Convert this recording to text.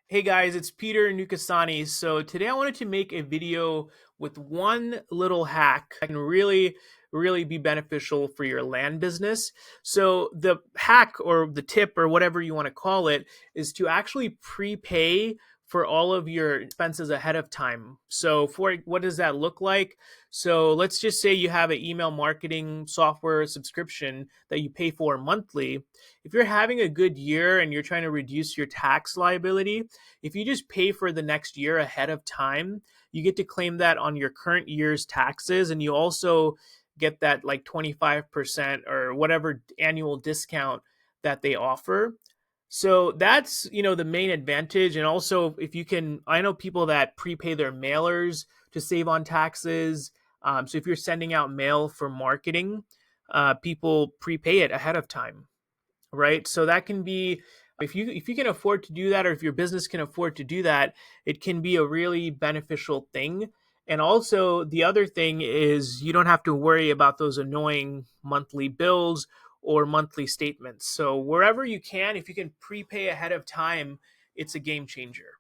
Hey guys, it's Peter Nukasani. So today I wanted to make a video with one little hack that can really be beneficial for your land business. So the hack or the tip or whatever you want to call it is to actually prepay for all of your expenses ahead of time. So for what does that look like? So let's just say you have an email marketing software subscription that you pay for monthly. If you're having a good year and you're trying to reduce your tax liability, if you just pay for the next year ahead of time, you get to claim that on your current year's taxes. And you also get that like 25% or whatever annual discount that they offer. So that's, the main advantage. And also, if you can, I know people that prepay their mailers to save on taxes. So if you're sending out mail for marketing, people prepay it ahead of time, right? So that can be, if you can afford to do that, or if your business can afford to do that, it can be a really beneficial thing. And also the other thing is you don't have to worry about those annoying monthly bills or monthly statements. So wherever you can, if you can prepay ahead of time, it's a game changer.